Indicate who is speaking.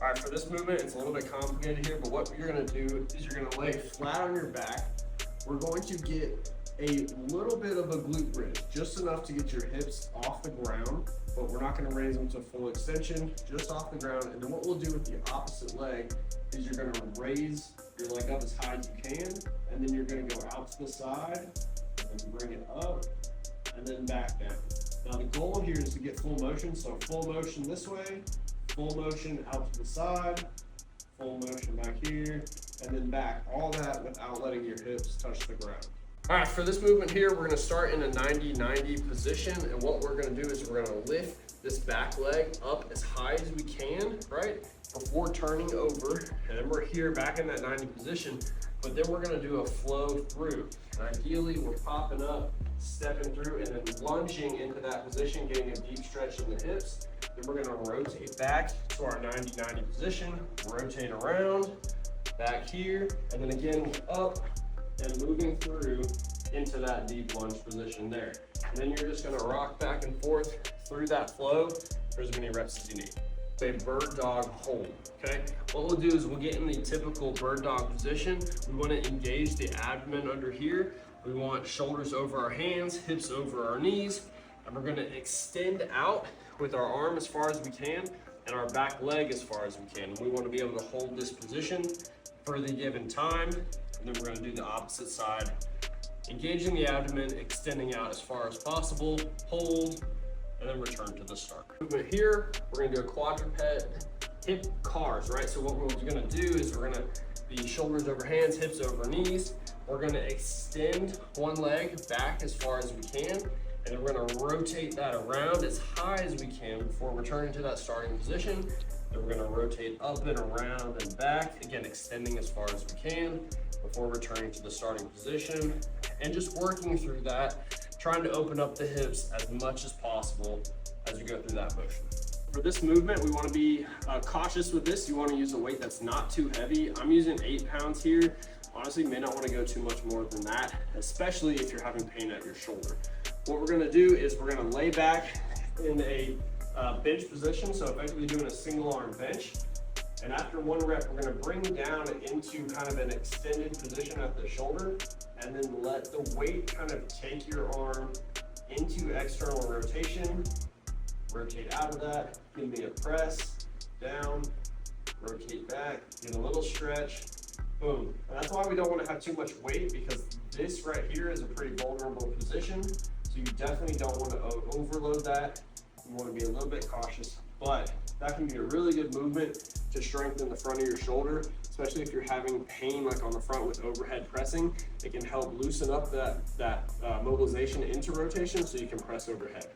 Speaker 1: All right, for this movement, it's a little bit complicated here, but what you're gonna do is you're gonna lay flat on your back. We're going to get a little bit of a glute bridge, just enough to get your hips off the ground, but we're not gonna raise them to full extension, just off the ground. And then what we'll do with the opposite leg is you're gonna raise your leg up as high as you can, and then you're gonna go out to the side, and then bring it up, and then back down. Now the goal here is to get full motion, so full motion this way, full motion out to the side, full motion back here, and then back. All that without letting your hips touch the ground. All right, for this movement here, we're gonna start in a 90-90 position, and what we're gonna do is we're gonna lift this back leg up as high as we can, right, before turning over, and then we're here back in that 90 position, but then we're gonna do a flow through. And ideally, we're popping up, stepping through, and then lunging into that position, getting a deep stretch in the hips. Then we're gonna rotate back to our 90-90 position, rotate around, back here, and then again, up, and moving through into that deep lunge position there. And then you're just gonna rock back and forth through that flow for as many reps as you need. A bird dog hold, okay? What we'll do is we'll get in the typical bird dog position. We wanna engage the abdomen under here. We want shoulders over our hands, hips over our knees, and we're gonna extend out with our arm as far as we can and our back leg as far as we can. And we wanna be able to hold this position for the given time. And then we're gonna do the opposite side, engaging the abdomen, extending out as far as possible, hold, and then return to the start. Movement here, we're gonna do a quadruped hip cars, right? So what we're gonna do is we're gonna be shoulders over hands, hips over knees. We're gonna extend one leg back as far as we can, and then we're gonna rotate that around as high as we can before returning to that starting position. Then we're gonna rotate up and around and back, again, extending as far as we can before returning to the starting position, and just working through that, trying to open up the hips as much as possible as you go through that motion. For this movement, we want to be cautious with this. You want to use a weight that's not too heavy. I'm using 8 pounds here. Honestly, you may not want to go too much more than that, especially if you're having pain at your shoulder. What we're going to do is we're going to lay back in a bench position, so effectively doing a single arm bench. And after one rep, we're gonna bring down into kind of an extended position at the shoulder, and then let the weight kind of take your arm into external rotation, rotate out of that, give me a press, down, rotate back, get a little stretch, boom. And that's why we don't wanna have too much weight, because this right here is a pretty vulnerable position, so you definitely don't wanna overload that. You wanna be a little bit cautious, but that can be a really good movement to strengthen the front of your shoulder, especially if you're having pain like on the front with overhead pressing. It can help loosen up that mobilization into rotation so you can press overhead.